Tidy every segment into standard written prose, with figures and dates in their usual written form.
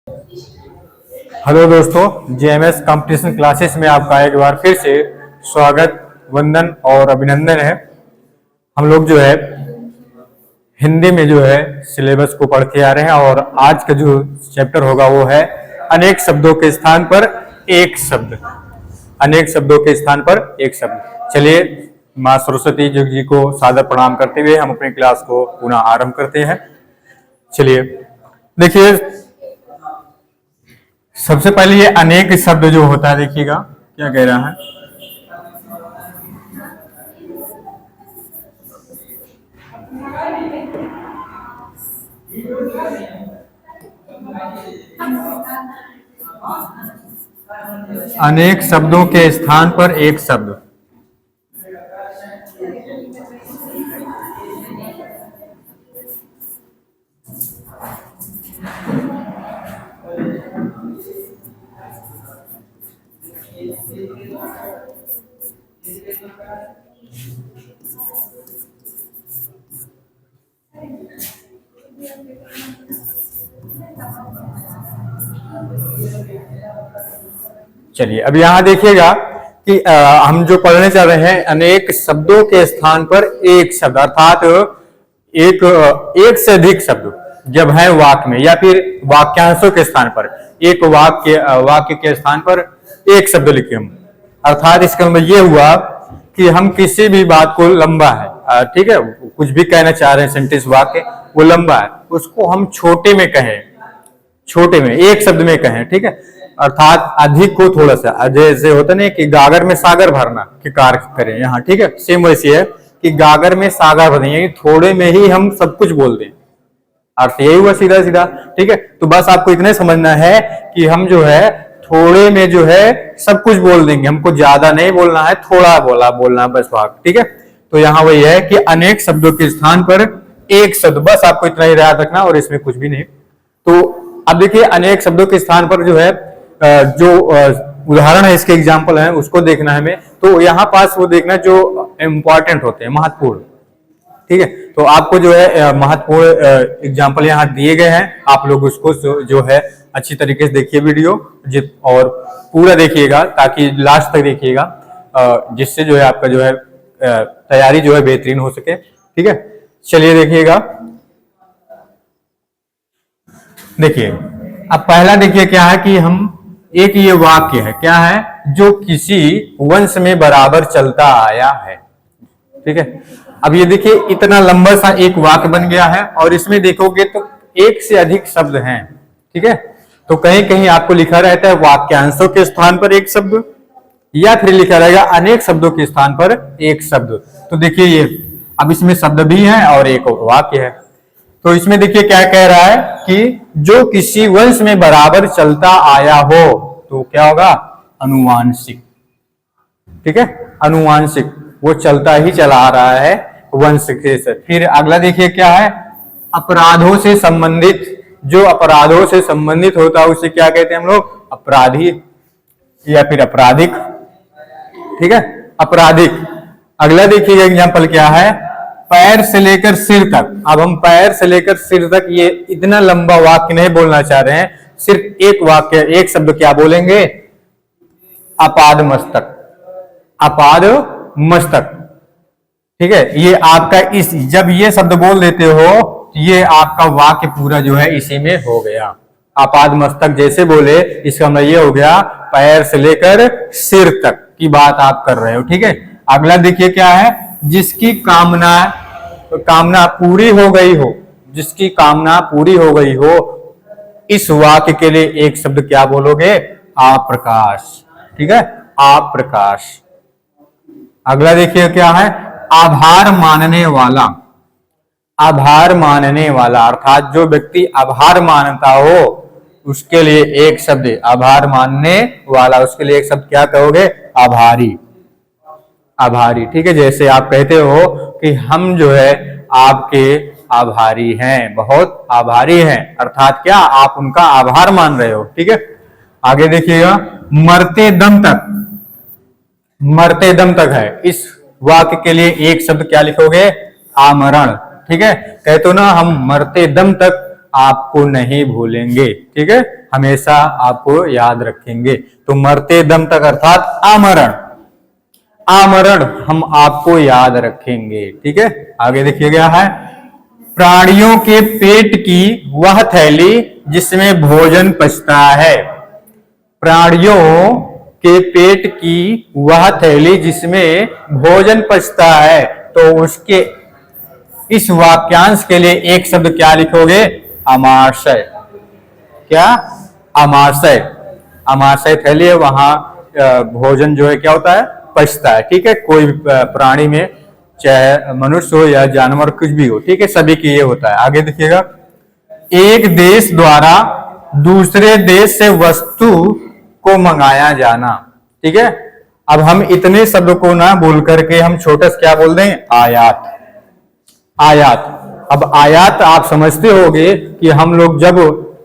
Hello दोस्तों, JMS competition classes में आपका एक बार फिर से स्वागत, वंदन और अभिनंदन है। हम लोग जो है हिंदी में जो है सिलेबस को पढ़ते आ रहे हैं और आज का जो चैप्टर होगा वो है अनेक शब्दों के स्थान पर एक शब्द। अनेक शब्दों के स्थान पर एक शब्द। चलिए, माँ सरस्वती जी को सादर प्रणाम करते हुए हम अपनी क्लास को पुनः आरंभ करते हैं। चलिए देखिए, सबसे पहले ये अनेक शब्द जो होता है, देखिएगा क्या कह रहा है। अनेक शब्दों के स्थान पर एक शब्द। चलिए, अब यहां देखिएगा कि हम जो पढ़ने चल रहे हैं अनेक शब्दों के स्थान पर एक शब्द, अर्थात एक से अधिक शब्द जब है वाक्य में या फिर वाक्यांशों के स्थान पर, एक वाक्य के स्थान पर एक शब्द लिखे हम, अर्थात इसका मतलब ये हुआ कि हम किसी भी बात को लंबा है, ठीक है, कुछ भी कहना चाह रहे हैं, सेंटेंस वाक्य वो लंबा है, उसको हम छोटे में कहें, छोटे में एक शब्द में कहें, ठीक है। अर्थात अधिक को थोड़ा सा, जैसे होता नहीं कि गागर में सागर भरना कि कार्य करें यहाँ, ठीक है, सेम वैसे है कि गागर में सागर भरें, थोड़े में ही हम सब कुछ बोल दें, अर्थ यही हुआ सीधा सीधा, ठीक है। तो बस आपको इतना समझना है कि हम जो है थोड़े में जो है सब कुछ बोल देंगे, हमको ज्यादा नहीं बोलना है, थोड़ा बोलना है बस वाक्य, ठीक है। तो यहाँ वही है कि अनेक शब्दों के स्थान पर एक शब्द, बस आपको इतना ही याद रखना और इसमें कुछ भी नहीं। तो अब देखिए, अनेक शब्दों के स्थान पर जो है जो उदाहरण है, इसके एग्जाम्पल है, उसको देखना है हमें। तो यहाँ पास वो देखना जो इंपॉर्टेंट होते हैं, महत्वपूर्ण, ठीक है। तो आपको जो है महत्वपूर्ण एग्जाम्पल यहाँ दिए गए हैं, आप लोग उसको जो है अच्छी तरीके से देखिए वीडियो और पूरा देखिएगा, ताकि लास्ट तक देखिएगा, जिससे जो है आपका जो है तैयारी जो है बेहतरीन हो सके, ठीक है। चलिए देखिएगा, देखिए अब पहला देखिए क्या है कि हम एक ये वाक्य है, क्या है, जो किसी वंश में बराबर चलता आया है, ठीक है। अब ये देखिए इतना लंबा सा एक वाक्य बन गया है और इसमें देखोगे तो एक से अधिक शब्द हैं, ठीक है। तो कहीं कहीं आपको लिखा रहता है वाक्यांशों के स्थान पर एक शब्द, या फिर लिखा रहेगा अनेक शब्दों के स्थान पर एक शब्द। तो देखिए ये अब इसमें शब्द भी है और एक वाक्य है। तो इसमें देखिए क्या कह रहा है कि जो किसी वंश में बराबर चलता आया हो, तो क्या होगा, अनुवांशिक, ठीक है, अनुवांशिक, वो चलता ही चला आ रहा है वंश के से। फिर अगला देखिए क्या है, अपराधों से संबंधित, जो अपराधों से संबंधित होता है उसे क्या कहते हैं हम लोग, अपराधी या फिर आपराधिक, ठीक है, आपराधिक। अगला देखिए एग्जाम्पल क्या है, पैर से लेकर सिर तक। अब हम पैर से लेकर सिर तक, ये इतना लंबा वाक्य नहीं बोलना चाह रहे हैं, सिर्फ एक वाक्य, एक शब्द क्या बोलेंगे, अपाद मस्तक, अपाद मस्तक, ठीक है। ये आपका इस, जब ये शब्द बोल देते हो, ये आपका वाक्य पूरा जो है इसी में हो गया। अपाद मस्तक जैसे बोले, इसका मतलब ये हो गया पैर से लेकर सिर तक की बात आप कर रहे हो, ठीक है। अगला देखिए क्या है, जिसकी कामना पूरी हो गई हो, जिसकी कामना पूरी हो गई हो, इस वाक्य के लिए एक शब्द क्या बोलोगे, आप्रकाश, ठीक है, आप्रकाश। अगला देखिए क्या है, आभार मानने वाला, आभार मानने वाला, अर्थात जो व्यक्ति आभार मानता हो उसके लिए एक शब्द, आभार मानने वाला, उसके लिए एक शब्द क्या कहोगे, आभारी, आभारी, ठीक है। जैसे आप कहते हो कि हम जो है आपके आभारी हैं, बहुत आभारी हैं, अर्थात क्या, आप उनका आभार मान रहे हो, ठीक है। आगे देखिएगा, मरते दम तक, मरते दम तक है, इस वाक्य के लिए एक शब्द क्या लिखोगे, आमरण, ठीक है। कहते हो ना हम मरते दम तक आपको नहीं भूलेंगे, ठीक है, हमेशा आपको याद रखेंगे। तो मरते दम तक अर्थात आमरण, आमरण हम आपको याद रखेंगे, ठीक है। आगे देखिए क्या है, प्राणियों के पेट की वह थैली जिसमें भोजन पचता है। प्राणियों के पेट की वह थैली जिसमें भोजन पचता है, तो उसके इस वाक्यांश के लिए एक शब्द क्या लिखोगे, अमाशय। क्या, अमाशय। अमाशय थैली है, वहां भोजन जो है क्या होता है, पचता है, ठीक है। कोई प्राणी में, चाहे मनुष्य हो या जानवर, कुछ भी हो, ठीक है, सभी के ये होता है। आगे देखिएगा, एक देश द्वारा दूसरे देश से वस्तु को मंगाया जाना, ठीक है। अब हम इतने शब्द को ना बोल करके हम छोटे से क्या बोल दें, आयात। आयात। अब आयात आप समझते होंगे कि हम लोग जब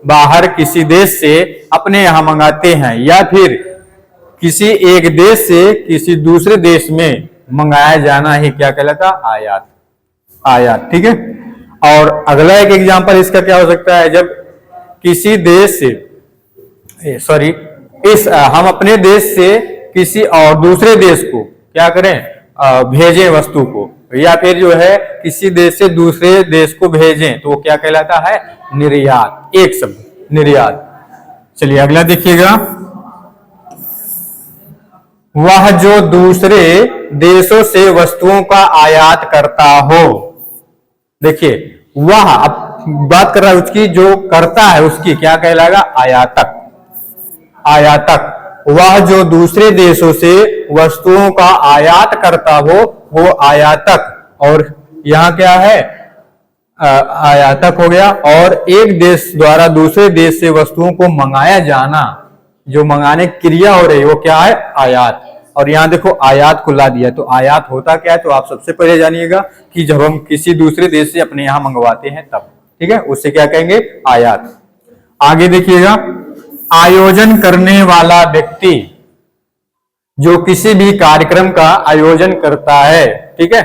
बाहर किसी देश से अपने यहां मंगाते हैं, या फिर किसी एक देश से किसी दूसरे देश में मंगाया जाना ही क्या कहलाता, आयात। आयात, ठीक है। और अगला एक एग्जांपल इसका क्या हो सकता है, जब किसी देश से, सॉरी, हम अपने देश से किसी और दूसरे देश को क्या करें, भेजें वस्तु को, या फिर जो है किसी देश से दूसरे देश को भेजें, तो वो क्या कहलाता है, निर्यात। एक शब्द, निर्यात। चलिए अगला देखिएगा, वह जो दूसरे देशों से वस्तुओं का आयात करता हो। देखिए, वह, अब बात कर रहा है उसकी, जो करता है उसकी क्या कहलाएगा, आयातक। आयातक। वह जो दूसरे देशों से वस्तुओं का आयात करता हो, वो आयातक। और यहां क्या है, आयातक हो गया। और एक देश द्वारा दूसरे देश से वस्तुओं को मंगाया जाना, जो मंगाने की क्रिया हो रही है, वो क्या है, आयात। और यहां देखो आयात को ला दिया, तो आयात होता क्या है, तो आप सबसे पहले जानिएगा कि जब हम किसी दूसरे देश से अपने यहां मंगवाते हैं तब, ठीक है, उससे क्या कहेंगे, आयात। आगे देखिएगा, आयोजन करने वाला व्यक्ति जो किसी भी कार्यक्रम का आयोजन करता है, ठीक है,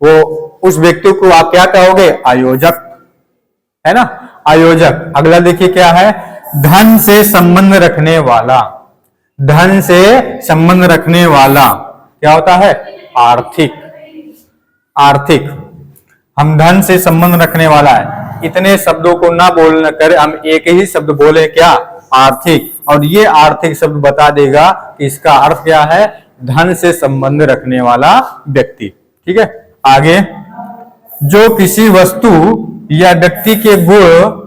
वो उस व्यक्ति को आप क्या कहोगे, आयोजक, है ना, आयोजक। अगला देखिए क्या है, धन से संबंध रखने वाला। धन से संबंध रखने वाला क्या होता है, आर्थिक। आर्थिक। हम धन से संबंध रखने वाला है, इतने शब्दों को ना बोलना कर हम एक ही शब्द बोले, क्या, आर्थिक। और ये आर्थिक शब्द बता देगा कि इसका अर्थ क्या है, धन से संबंध रखने वाला व्यक्ति, ठीक है। आगे, जो किसी वस्तु या व्यक्ति के गुण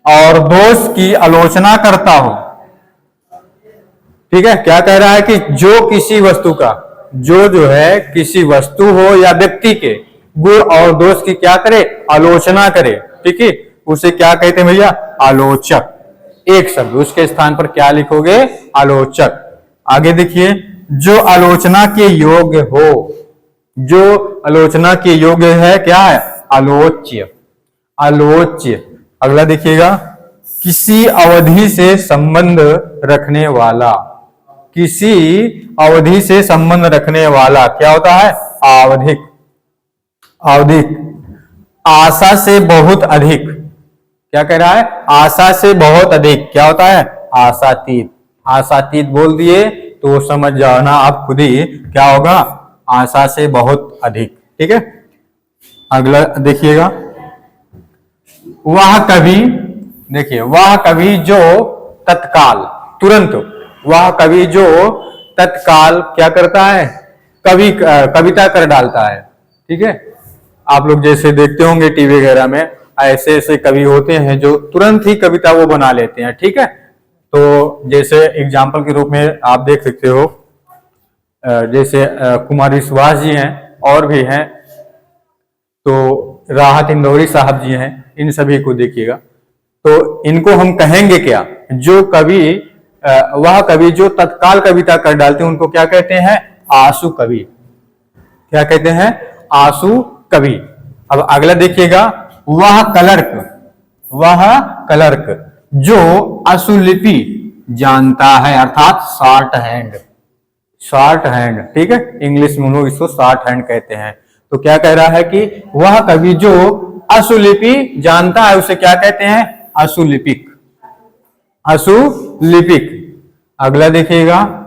और दोष की आलोचना करता हो, ठीक है। क्या कह रहा है कि जो किसी वस्तु का, जो है किसी वस्तु हो या व्यक्ति के गुण और दोष की क्या करे, आलोचना करे, ठीक है, उसे क्या कहते हैं भैया, आलोचक। एक शब्द, उसके स्थान पर क्या लिखोगे, आलोचक। आगे देखिए, जो आलोचना के योग्य हो। जो आलोचना के योग्य है क्या है, आलोच्य। आलोच्य। अगला देखिएगा, किसी अवधि से संबंध रखने वाला। किसी अवधि से संबंध रखने वाला क्या होता है, आवधिक। आवधिक। आशा से बहुत अधिक, क्या कह रहा है, आशा से बहुत अधिक क्या होता है, आशातीत। आशातीत बोल दिए तो समझ जाना आप खुद ही क्या होगा, आशा से बहुत अधिक, ठीक है। अगला देखिएगा, वह कवि, देखिए, वह कवि जो तत्काल, तुरंत, वह कवि जो तत्काल क्या करता है, कविता कर डालता है, ठीक है। आप लोग जैसे देखते होंगे टीवी वगैरह में, ऐसे ऐसे कवि होते हैं जो तुरंत ही कविता वो बना लेते हैं, ठीक है। तो जैसे एग्जाम्पल के रूप में आप देख सकते हो, जैसे कुमार विश्वास जी हैं, और भी हैं, तो राहत इंदौरी साहब जी हैं, इन सभी को देखिएगा। तो इनको हम कहेंगे क्या, जो कवि, वह कवि जो तत्काल कविता कर डालते हैं, उनको क्या कहते हैं, आशु कवि। क्या कहते हैं, आशु कवि। अब अगला देखिएगा, वह क्लर्क। वह क्लर्क जो अशुलिपि जानता है, अर्थात शॉर्ट हैंड। शॉर्ट हैंड, ठीक है, इंग्लिश में लोग इसको शॉर्ट हैंड कहते हैं। तो क्या कह रहा है कि वह कवि जो असुलिपि जानता है उसे क्या कहते हैं? असुलिपिक। असुलिपिक। अगला देखिएगा,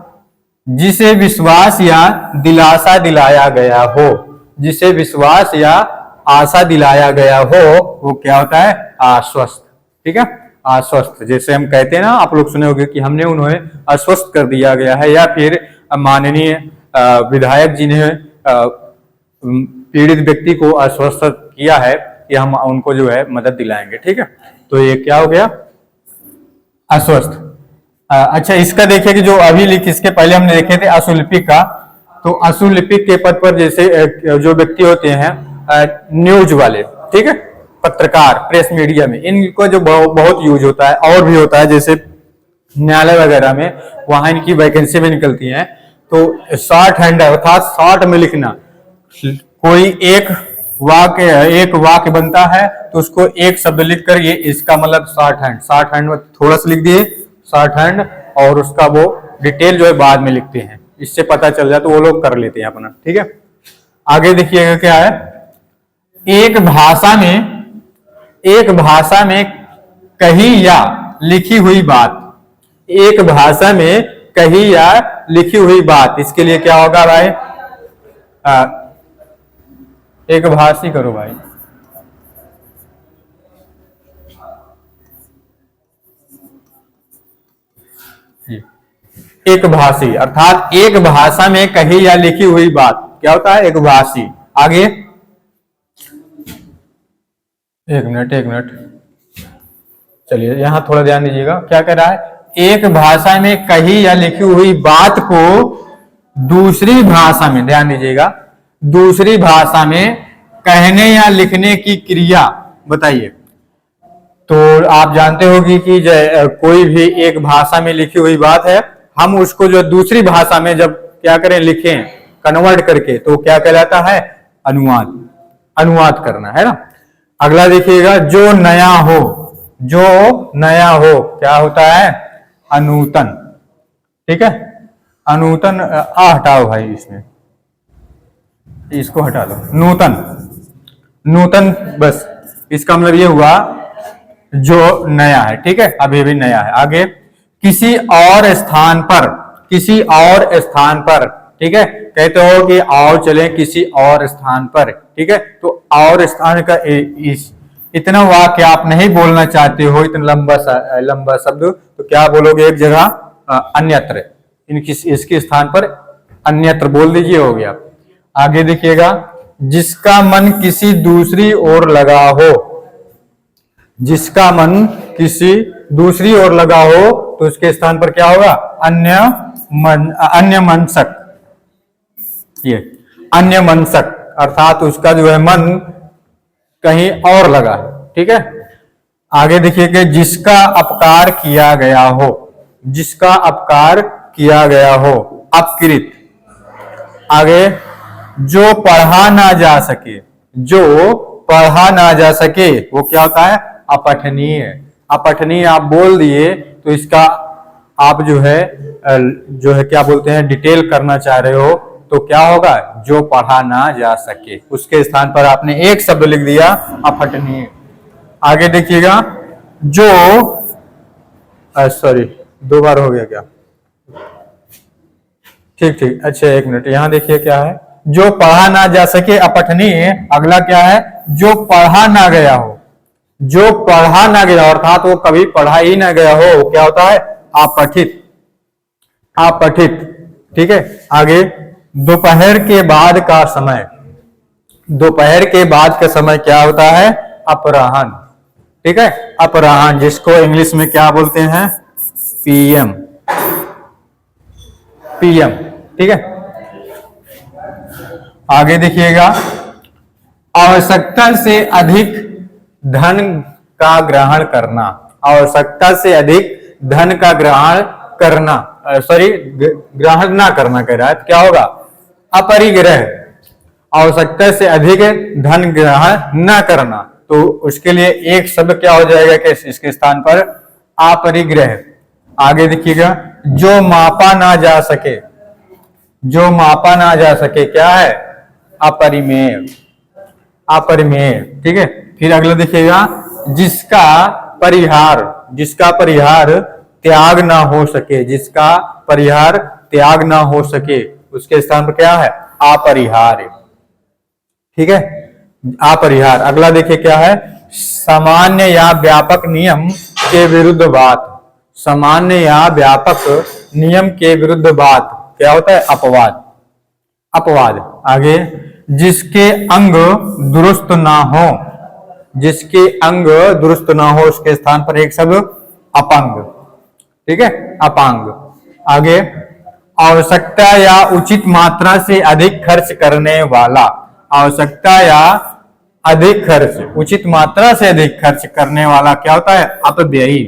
जिसे विश्वास या दिलासा दिलाया गया हो, जिसे विश्वास या आशा दिलाया गया हो, वो क्या होता है? आश्वस्त। ठीक है, आश्वस्त। जैसे हम कहते हैं ना, आप लोग सुने होंगे कि हमने उन्हें आश्वस्त कर दिया गया है, या फिर माननीय विधायक जी ने पीड़ित व्यक्ति को आश्वस्त किया है कि हम उनको जो है मदद दिलाएंगे। ठीक है, तो ये क्या हो गया? आश्वस्त। अच्छा, इसका देखिए कि जो अभी इसके पहले हमने देखे थे असुलिपिक का, तो असुलिपिक के पद पर जैसे जो व्यक्ति होते हैं न्यूज वाले, ठीक है, पत्रकार, प्रेस मीडिया में, इनको जो बहुत यूज होता है, और भी होता है जैसे न्यायालय वगैरह में, वहां इनकी वैकेंसी में निकलती है। तो शॉर्ट हैंड अर्थात शॉर्ट में लिखना, कोई एक वाक्य बनता है तो उसको एक शब्द लिखकर ये इसका मतलब शॉर्ट हैंड में थोड़ा सा लिख दिए शॉर्ट हैंड, और उसका वो डिटेल जो है बाद में लिखते हैं, इससे पता चल जाए तो वो लोग कर लेते हैं अपना। ठीक है, आगे देखिएगा क्या है, एक भाषा में कही या लिखी हुई बात, एक भाषा में कही या लिखी हुई बात, इसके लिए क्या होगा भाई? एक भाषी करो भाई। एक भाषी अर्थात एक भाषा में कही या लिखी हुई बात क्या होता है? एक भाषी। आगे एक मिनट चलिए यहां थोड़ा ध्यान दीजिएगा, क्या कह रहा है? एक भाषा में कही या लिखी हुई बात को दूसरी भाषा में, ध्यान दीजिएगा, दूसरी भाषा में कहने या लिखने की क्रिया बताइए। तो आप जानते होगी कि कोई भी एक भाषा में लिखी हुई बात है, हम उसको जो दूसरी भाषा में जब क्या करें, लिखें कन्वर्ट करके, तो क्या कहलाता है? अनुवाद करना, है ना। अगला देखिएगा, जो नया हो क्या होता है? अनूतन। ठीक है, अनूतन हटाओ भाई, इसमें इसको हटा दो, नूतन बस, इसका मतलब ये हुआ जो नया है। ठीक है, अभी भी नया है। आगे, किसी और स्थान पर, ठीक है, कहते हो कि आओ चलें किसी और स्थान पर। ठीक है, तो और स्थान का इतना वाक्य आप नहीं बोलना चाहते हो, इतना लंबा शब्द, तो क्या बोलोगे? एक जगह अन्यत्र, इसके स्थान पर अन्यत्र बोल दीजिए, हो गया। आगे देखिएगा, जिसका मन किसी दूसरी ओर लगा हो, जिसका मन किसी दूसरी ओर लगा हो, तो उसके स्थान पर क्या होगा? अन्य मनसक। ये अन्य मनसक अर्थात उसका जो है मन कहीं और लगा है। ठीक है, आगे देखिए कि जिसका अपकार किया गया हो, जिसका अपकार किया गया हो, अपकृत। आगे, जो पढ़ा ना जा सके, जो पढ़ा ना जा सके, वो क्या होता है? अपठनीय। अपठनीय आप बोल दिए तो इसका आप जो है क्या बोलते हैं, डिटेल करना चाह रहे हो, तो क्या होगा? जो पढ़ा ना जा सके, उसके स्थान पर आपने एक शब्द लिख दिया, अपठनीय। आगे देखिएगा, जो सॉरी, दो बार हो गया क्या? ठीक, अच्छा एक मिनट, यहां देखिए क्या है, जो पढ़ा ना जा सके अपठनीय। अगला क्या है? जो पढ़ा ना गया हो, जो पढ़ा ना गया अर्थात वो कभी पढ़ा ही ना गया हो, क्या होता है? अपठित। ठीक है, आगे, दोपहर के बाद का समय, दोपहर के बाद का समय क्या होता है? अपराह्न। ठीक है, अपराह्न, जिसको इंग्लिश में क्या बोलते हैं? पीएम। ठीक है, आगे देखिएगा, आवश्यकता से अधिक धन का ग्रहण करना, आवश्यकता से अधिक धन का ग्रहण करना, ग्रहण ना करना कह रहा है, तो क्या होगा? अपरिग्रह। आवश्यकता से अधिक धन ग्रहण न करना, तो उसके लिए एक शब्द क्या हो जाएगा कि इसके स्थान पर? अपरिग्रह। आगे देखिएगा, जो मापा ना जा सके, जो मापा ना जा सके क्या है? अपरिमेय। ठीक है, फिर अगला देखिएगा, जिसका जिसका परिहार त्याग ना हो सके, जिसका परिहार त्याग ना हो सके, उसके स्थान पर क्या है? अपरिहार्य। ठीक है, अपरिहार। अगला देखिए क्या है, सामान्य या व्यापक नियम के विरुद्ध बात। सामान्य या व्यापक नियम के विरुद्ध बात क्या होता है? अपवाद। अपवाद। आगे, जिसके अंग दुरुस्त ना हो, जिसके अंग दुरुस्त ना हो, उसके स्थान पर एक शब्द अपंग। ठीक है, अपांग। आगे, आवश्यकता या उचित मात्रा से अधिक खर्च करने वाला। आवश्यकता या अधिक खर्च, उचित मात्रा से अधिक खर्च करने वाला क्या होता है? अपव्ययी।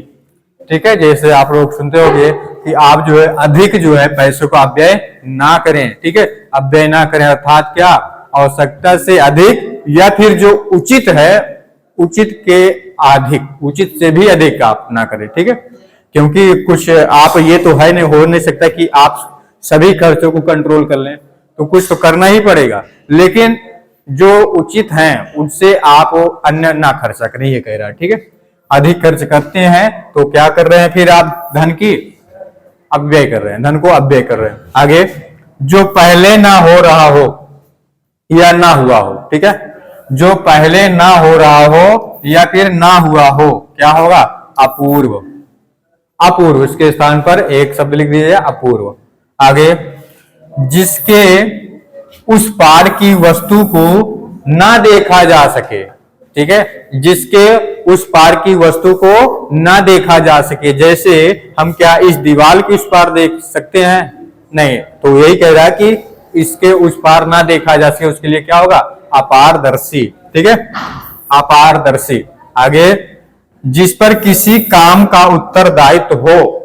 ठीक है, जैसे आप लोग सुनते होंगे कि आप जो है अधिक जो है पैसों का अपव्यय ना करें। ठीक है, अपव्यय ना करें अर्थात क्या? आवश्यकता से अधिक या फिर जो उचित है, उचित के अधिक, उचित से भी अधिक आप ना करें। ठीक है, क्योंकि कुछ आप ये तो है नहीं, हो नहीं सकता कि आप सभी खर्चों को कंट्रोल कर लें, तो कुछ तो करना ही पड़ेगा। लेकिन जो उचित हैं उनसे आप अन्य ना खर्चा करें, ये कह रहा है। ठीक है, अधिक खर्च करते हैं तो क्या कर रहे हैं? फिर आप धन की अपव्यय कर रहे हैं, धन को अपव्यय कर रहे हैं। आगे, जो पहले ना हो रहा हो या ना हुआ हो। ठीक है, जो पहले ना हो रहा हो या फिर ना हुआ हो, क्या होगा? अपूर्व। अपूर्व, इसके स्थान पर एक शब्द लिख दीजिए, अपूर्व। आगे, जिसके उस पार की वस्तु को ना देखा जा सके। ठीक है, जिसके उस पार की वस्तु को ना देखा जा सके, जैसे हम क्या इस दीवार के उस पार देख सकते हैं? नहीं, तो यही कह रहा है कि इसके उस पार ना देखा जा सके, उसके लिए क्या होगा? अपारदर्शी। ठीक है, अपारदर्शी। आगे, जिस पर किसी काम का उत्तरदायित्व हो,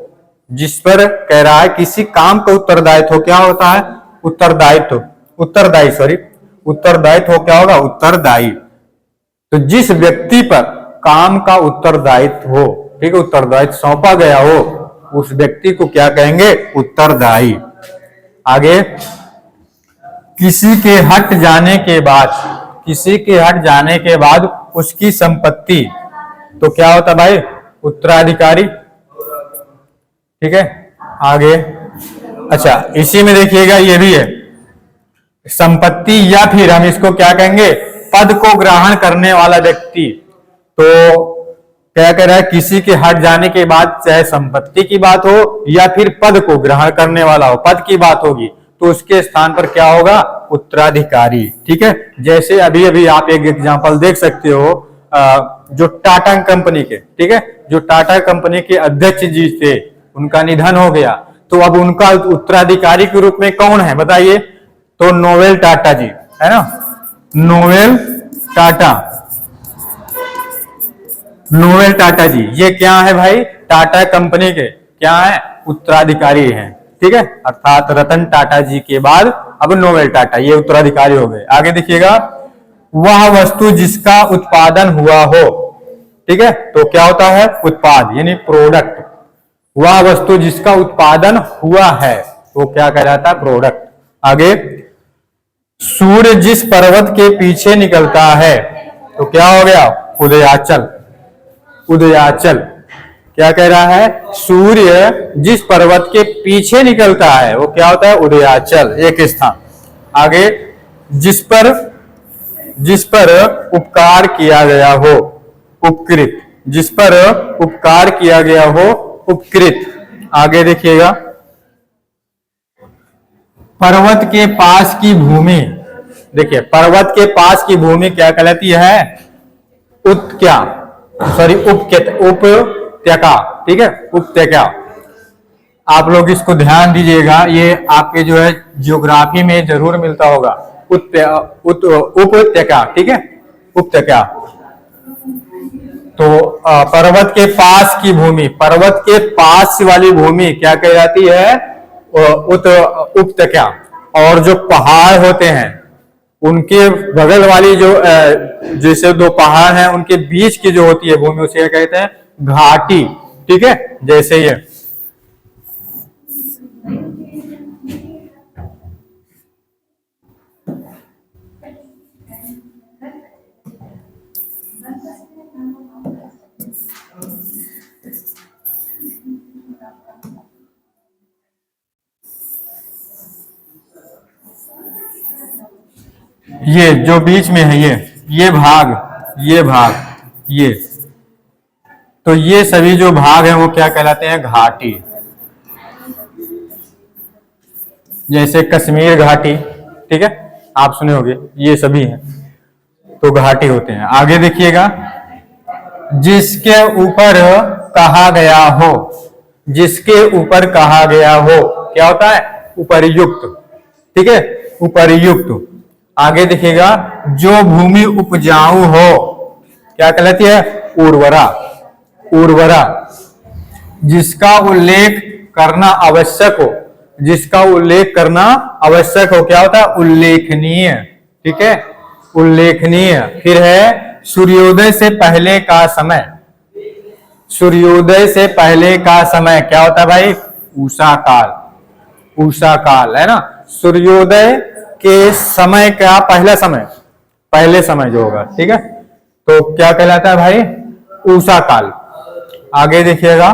जिस पर कह रहा है किसी काम का उत्तरदायित्व हो, क्या होता है? उत्तरदायित्व, उत्तरदायी, सॉरी, उत्तरदायित्व हो, क्या होगा? उत्तरदायी। तो जिस व्यक्ति पर काम का उत्तरदायित्व हो, ठीक है, उत्तरदायित्व सौंपा गया हो, उस व्यक्ति को क्या कहेंगे? उत्तरदायी। आगे, किसी के हट जाने के बाद, किसी के हट जाने के बाद उसकी संपत्ति, तो क्या होता भाई? उत्तराधिकारी। ठीक है, आगे, अच्छा, इसी में देखिएगा ये भी है, संपत्ति या फिर हम इसको क्या कहेंगे? पद को ग्रहण करने वाला व्यक्ति। तो क्या कह रहा है? किसी के हट जाने के बाद चाहे संपत्ति की बात हो या फिर पद को ग्रहण करने वाला हो, पद की बात होगी, तो उसके स्थान पर क्या होगा? उत्तराधिकारी। ठीक है, जैसे अभी अभी आप एक एग्जांपल देख सकते हो, जो टाटा कंपनी के, ठीक है, जो टाटा कंपनी के अध्यक्ष जी थे, उनका निधन हो गया, तो अब उनका उत्तराधिकारी के रूप में कौन है बताइए? तो नोवेल टाटा जी, है ना? नोवेल टाटा, नोवेल टाटा जी, ये क्या है भाई? टाटा कंपनी के क्या है? उत्तराधिकारी हैं। ठीक है, अर्थात रतन टाटा जी के बाद अब नोवेल टाटा, ये उत्तराधिकारी हो गए। आगे देखिएगा, वह वस्तु जिसका उत्पादन हुआ हो। ठीक है, तो क्या होता है? उत्पाद यानी प्रोडक्ट। वह वस्तु जिसका उत्पादन हुआ है तो क्या कहलाता है? प्रोडक्ट। आगे, सूर्य जिस पर्वत के पीछे निकलता है तो क्या हो गया? उदयाचल। उदयाचल क्या कह रहा है? सूर्य जिस पर्वत के पीछे निकलता है वो क्या होता है? उदयाचल, एक स्थान। आगे, जिस पर उपकार किया गया हो, उपकृत। जिस पर उपकार किया गया हो, उपकृत। आगे देखिएगा, पर्वत के पास की भूमि। देखिए, पर्वत के पास की भूमि क्या कहलाती है? उत्क्या, सॉरी, उपत्यका। ठीक है, उपत्यका। आप लोग इसको ध्यान दीजिएगा, ये आपके जो है ज्योग्राफी में जरूर मिलता होगा, उपत्यका। ठीक है, उपत्यका। तो पर्वत के पास की भूमि, पर्वत के पास वाली भूमि क्या कहलाती है? उपत्यका। और जो पहाड़ होते हैं उनके बगल वाली जो जैसे दो पहाड़ हैं उनके बीच की जो होती है भूमि, उसे क्या कहते हैं? घाटी। ठीक है, जैसे ये ये जो बीच में है ये भाग ये, तो ये सभी जो भाग हैं वो क्या कहलाते हैं? घाटी। जैसे कश्मीर घाटी, ठीक है, आप सुने होंगे, ये सभी हैं, तो घाटी होते हैं। आगे देखिएगा, जिसके ऊपर कहा गया हो, जिसके ऊपर कहा गया हो क्या होता है? उपर्युक्त, ठीक है, उपर्युक्त। आगे देखिएगा, जो भूमि उपजाऊ हो क्या कहलाती है? उर्वरा, उर्वरा। जिसका उल्लेख करना आवश्यक हो, जिसका उल्लेख करना आवश्यक हो क्या होता है? उल्लेखनीय, ठीक है, उल्लेखनीय। फिर है सूर्योदय से पहले का समय, सूर्योदय से पहले का समय क्या होता है भाई? उषा काल, उषा काल है ना। सूर्योदय के समय का पहला समय, पहले समय जो होगा, ठीक है, तो क्या कहलाता है भाई? उषा काल। आगे देखिएगा,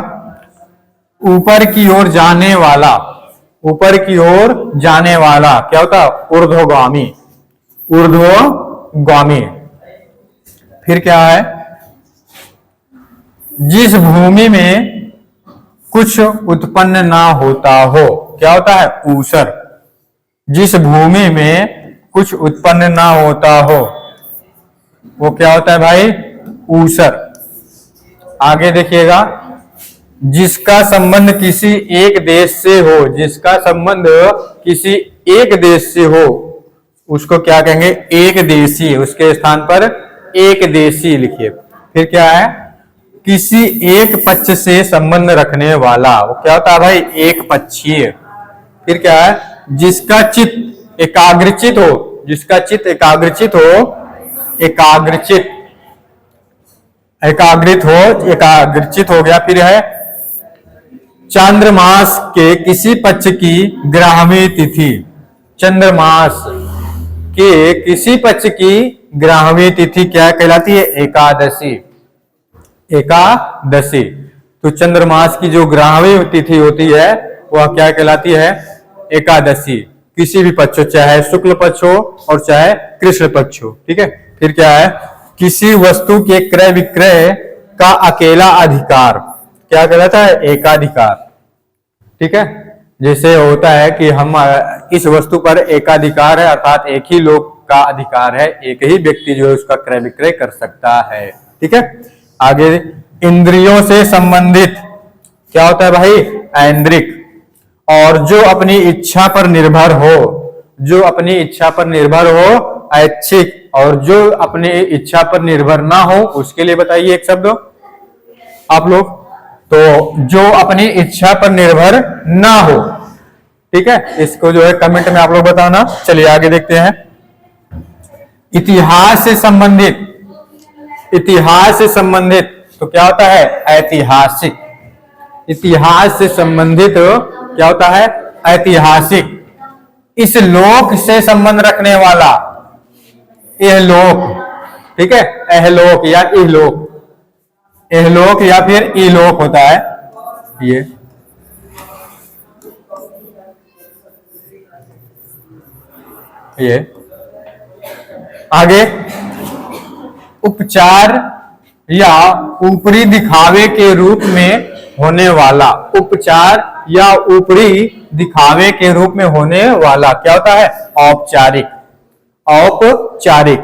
ऊपर की ओर जाने वाला, ऊपर की ओर जाने वाला क्या होता है? ऊर्ध्वगामी, ऊर्ध्वगामी। फिर क्या है? जिस भूमि में कुछ उत्पन्न ना होता हो क्या होता है? ऊसर। जिस भूमि में कुछ उत्पन्न ना होता हो वो क्या होता है भाई? ऊसर। आगे देखिएगा, जिसका संबंध किसी एक देश से हो, जिसका संबंध किसी एक देश से हो उसको क्या कहेंगे? एक देशी। उसके स्थान पर एक देशी लिखिए। फिर क्या है? किसी एक पक्ष से संबंध रखने वाला वो क्या होता है भाई? एक पक्षीय। फिर क्या है? जिसका चित्त एकाग्रचित हो, जिसका चित्त एकाग्रचित हो, एकाग्रचित, एकाग्रित हो, एकाग्रचित हो गया। फिर है चांद्रमास के किसी पक्ष की ग्राहवी तिथि, चंद्रमास के किसी पक्ष की ग्राहवी तिथि क्या कहलाती है? एकादशी, एकादशी। तो चंद्रमास की जो ग्राहवी तिथि होती है वह क्या कहलाती है? एकादशी। किसी भी पक्ष हो, चाहे शुक्ल पक्ष हो और चाहे कृष्ण पक्ष हो, ठीक है। फिर क्या है? किसी वस्तु के क्रय विक्रय का अकेला अधिकार क्या कहलाता है? एकाधिकार, ठीक है। जैसे होता है कि हम इस वस्तु पर एकाधिकार है, अर्थात एक ही लोग का अधिकार है, एक ही व्यक्ति जो है उसका क्रय विक्रय कर सकता है, ठीक है। आगे इंद्रियों से संबंधित क्या होता है भाई? ऐन्द्रिक। और जो अपनी इच्छा पर निर्भर हो, जो अपनी इच्छा पर निर्भर हो ऐच्छिक। और जो अपनी इच्छा पर निर्भर ना हो उसके लिए बताइए एक शब्द आप लोग। तो जो अपनी इच्छा पर निर्भर ना हो, ठीक है, इसको जो है कमेंट में आप लोग बताना। चलिए आगे देखते हैं। इतिहास से संबंधित, इतिहास से संबंधित तो क्या होता है? ऐतिहासिक। इतिहास से संबंधित क्या होता है? ऐतिहासिक। इस लोक से संबंध रखने वाला इहलोक, ठीक है, अहलोक या इहलोक, इहलोक या फिर इलोक होता है ये। आगे उपचार या ऊपरी दिखावे के रूप में होने वाला, उपचार या ऊपरी दिखावे के रूप में होने वाला क्या होता है? औपचारिक, औपचारिक,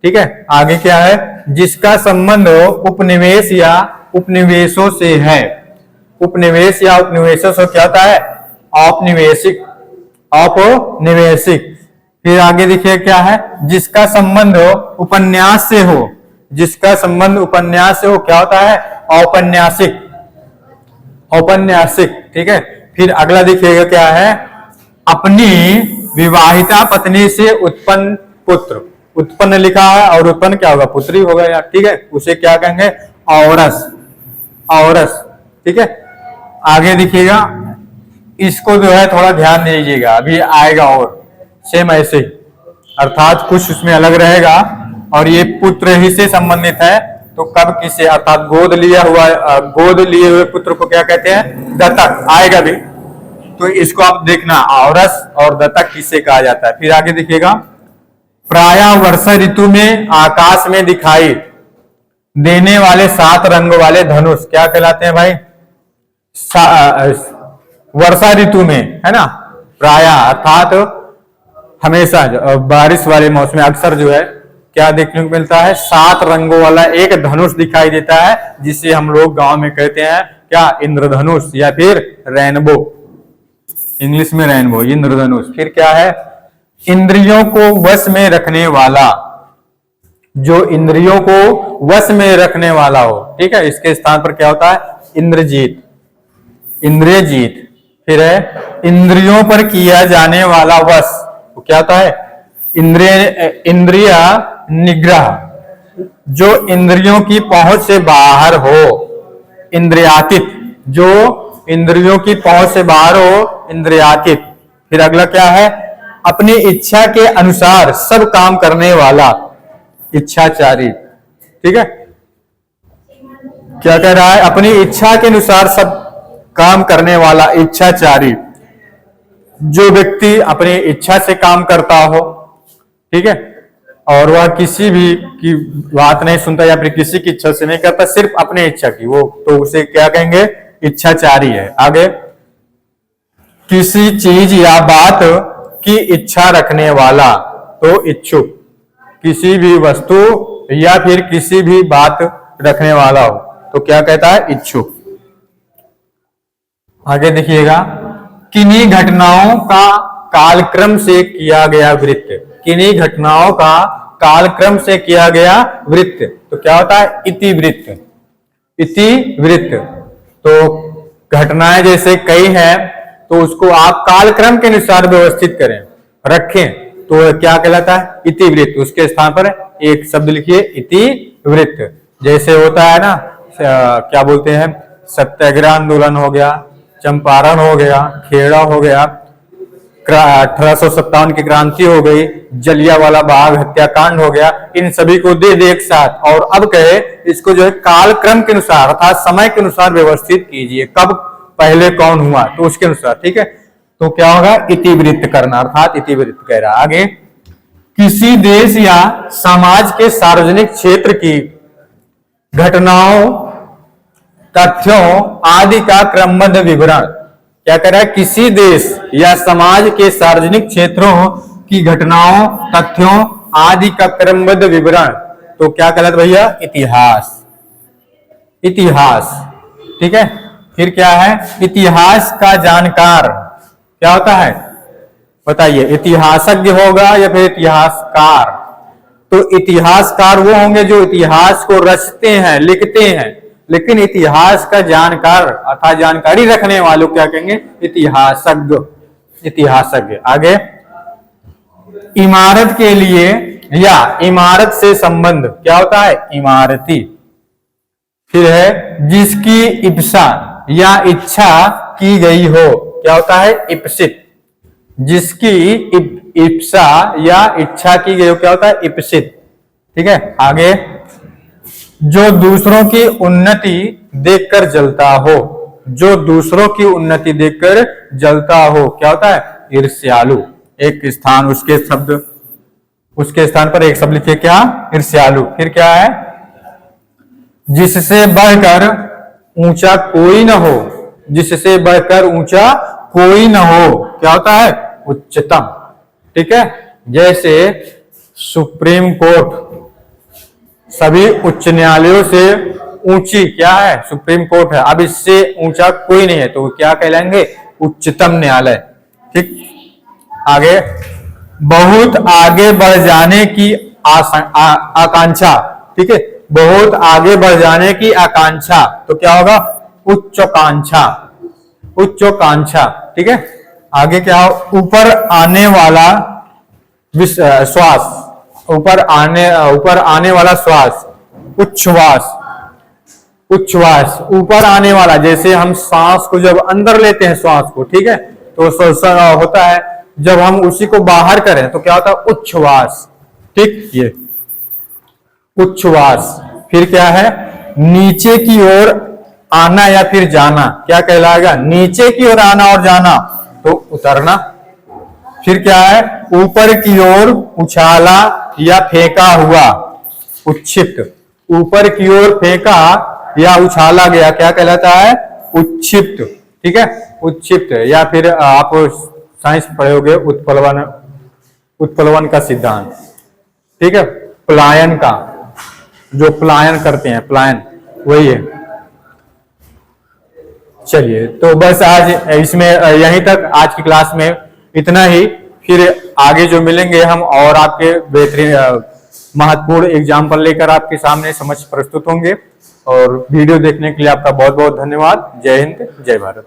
ठीक है। आगे क्या है? जिसका संबंध उपनिवेश या उपनिवेशों से है, उपनिवेश या उपनिवेशों से क्या होता है? औपनिवेशिक, औपनिवेशिक। फिर आगे देखिए क्या है? जिसका संबंध उपन्यास से हो, जिसका संबंध उपन्यास से हो क्या होता है? औपन्यासिक, औपन्यासिक, ठीक है। फिर अगला देखिएगा क्या है? अपनी विवाहिता पत्नी से उत्पन्न पुत्र, उत्पन्न लिखा है और उत्पन्न क्या होगा? पुत्री होगा यार, ठीक है, उसे क्या कहेंगे? औरस, औरस, ठीक है। आगे देखिएगा, इसको जो है थोड़ा ध्यान दीजिएगा, अभी आएगा और सेम ऐसे ही, अर्थात कुछ उसमें अलग रहेगा। और ये पुत्र ही से संबंधित है, तो कब किसे, अर्थात गोद लिया हुआ, गोद लिए हुए पुत्र को क्या कहते हैं? दत्तक, आएगा भी, तो इसको आप देखना, औरस और दत्तक किसे कहा जाता है। फिर आगे देखिएगा, प्रायः वर्षा ऋतु में आकाश में दिखाई देने वाले 7 रंग वाले धनुष क्या कहलाते हैं भाई? वर्षा ऋतु में, है ना, प्रायः अर्थात हमेशा बारिश वाले मौसम में अक्सर जो है क्या देखने को मिलता है? 7 रंगों वाला एक धनुष दिखाई देता है, जिसे हम लोग गांव में कहते हैं क्या? इंद्रधनुष या फिर रेनबो, इंग्लिश में रेनबो, इंद्रधनुष। फिर क्या है? इंद्रियों को वश में रखने वाला, जो इंद्रियों को वश में रखने वाला हो, ठीक है, इसके स्थान पर क्या होता है? इंद्रजीत, इंद्रियजीत। फिर है इंद्रियों पर किया जाने वाला वश, वो क्या होता है? इंद्रिय निग्रह, जो इंद्रियों की पहुंच से बाहर हो, इंद्रियातीत, जो इंद्रियों की पहुंच से बाहर हो, इंद्रियातीत। फिर अगला क्या है? अपनी इच्छा के अनुसार सब काम करने वाला, इच्छाचारी, ठीक है। क्या कह रहा है? अपनी इच्छा के अनुसार सब काम करने वाला, इच्छाचारी, जो व्यक्ति अपनी इच्छा से काम करता हो, ठीक है, और वह किसी भी की बात नहीं सुनता या फिर किसी की इच्छा से नहीं करता, सिर्फ अपने इच्छा की, वो तो उसे क्या कहेंगे? इच्छाचारी है। आगे, किसी चीज या बात की इच्छा रखने वाला, तो इच्छुक, किसी भी वस्तु या फिर किसी भी बात रखने वाला हो तो क्या कहता है? इच्छुक। आगे देखिएगा, किन्हीं घटनाओं का कालक्रम से किया गया वृत्त, किन्हीं घटनाओं का कालक्रम से किया गया वृत्त, तो क्या होता है? इतिवृत्त, इतिवृत्त। तो घटनाएं जैसे कई हैं तो उसको आप कालक्रम के अनुसार व्यवस्थित करें, रखें, तो क्या कहलाता है? इतिवृत्त। उसके स्थान पर एक शब्द लिखिए, इतिवृत्त। जैसे होता है ना, क्या बोलते हैं, सत्याग्रह आंदोलन हो गया, चंपारण हो गया, खेड़ा हो गया, 1857 की क्रांति हो गई, जलियांवाला बाग हत्याकांड हो गया, इन सभी को दे दे एक साथ, और अब कहे इसको जो है कालक्रम के अनुसार अर्थात समय के अनुसार व्यवस्थित कीजिए, कब पहले कौन हुआ, तो उसके अनुसार, ठीक है। तो क्या होगा? इतिवृत्त करना, अर्थात इतिवृत्त कह रहा। आगे, किसी देश या समाज के सार्वजनिक क्षेत्र की घटनाओं, तथ्यों आदि का क्रमबद्ध विवरण, क्या कह रहा है? किसी देश या समाज के सार्वजनिक क्षेत्रों की घटनाओं, तथ्यों आदि का क्रमबद्ध विवरण, तो क्या कहलाता भैया? इतिहास, इतिहास, ठीक है। फिर क्या है? इतिहास का जानकार क्या होता है? बताइए, इतिहासज्ञ होगा या फिर इतिहासकार? तो इतिहासकार वो होंगे जो इतिहास को रचते हैं, लिखते हैं, लेकिन इतिहास का जानकार अर्थात जानकारी रखने वालों क्या कहेंगे? इतिहासज्ञ, इतिहासज्ञ। आगे, इमारत के लिए या इमारत से संबंध क्या होता है? इमारती। फिर है जिसकी इप्सा या इच्छा की गई हो, क्या होता है? इप्सित। जिसकी इप्सा या इच्छा की गई हो क्या होता है? इप्सित, ठीक है। आगे, जो दूसरों की उन्नति देखकर जलता हो, जो दूसरों की उन्नति देखकर जलता हो, क्या होता है? ईर्ष्यालु। एक स्थान उसके शब्द, उसके स्थान पर एक शब्द लिखिए, क्या? ईर्ष्यालु। फिर क्या है? जिससे बढ़कर ऊंचा कोई न हो, जिससे बढ़कर ऊंचा कोई न हो, क्या होता है? उच्चतम, ठीक है। जैसे सुप्रीम कोर्ट सभी उच्च न्यायालयों से ऊंची क्या है? सुप्रीम कोर्ट है। अब इससे ऊंचा कोई नहीं है तो क्या कहलाएंगे? उच्चतम न्यायालय, ठीक। आगे, बहुत आगे बढ़ जाने की आकांक्षा, ठीक है, बहुत आगे बढ़ जाने की आकांक्षा, तो क्या होगा? उच्चाकांक्षा, उच्चाकांक्षा, ठीक है। आगे क्या हो? ऊपर आने वाला श्वास, ऊपर आने वाला श्वास, उच्छ्वास, उच्छ्वास, ऊपर आने वाला। जैसे हम सांस को जब अंदर लेते हैं श्वास को, ठीक है, तो होता है, जब हम उसी को बाहर करें तो क्या होता है? उच्छ्वास, ठीक, ये उच्छ्वास। फिर क्या है? नीचे की ओर आना या फिर जाना, क्या कहलाएगा? नीचे की ओर आना और जाना तो उतरना। फिर क्या है? ऊपर की ओर उछाला या फेंका हुआ, उच्छिप्त, ऊपर की ओर फेंका या उछाला गया क्या कहलाता है? उच्छिप्त। ठीक है, उच्छिप्त। या फिर आप साइंस पढ़ोगे उत्प्लवन, उत्प्लवन का सिद्धांत। ठीक है, पलायन का, जो पलायन करते हैं, पलायन वही है। चलिए, तो बस आज इसमें यहीं तक, आज की क्लास में इतना ही। फिर आगे जो मिलेंगे हम और आपके बेहतरीन महत्वपूर्ण एग्जाम्पल लेकर आपके सामने समझ प्रस्तुत होंगे। और वीडियो देखने के लिए आपका बहुत बहुत धन्यवाद। जय हिंद, जय भारत।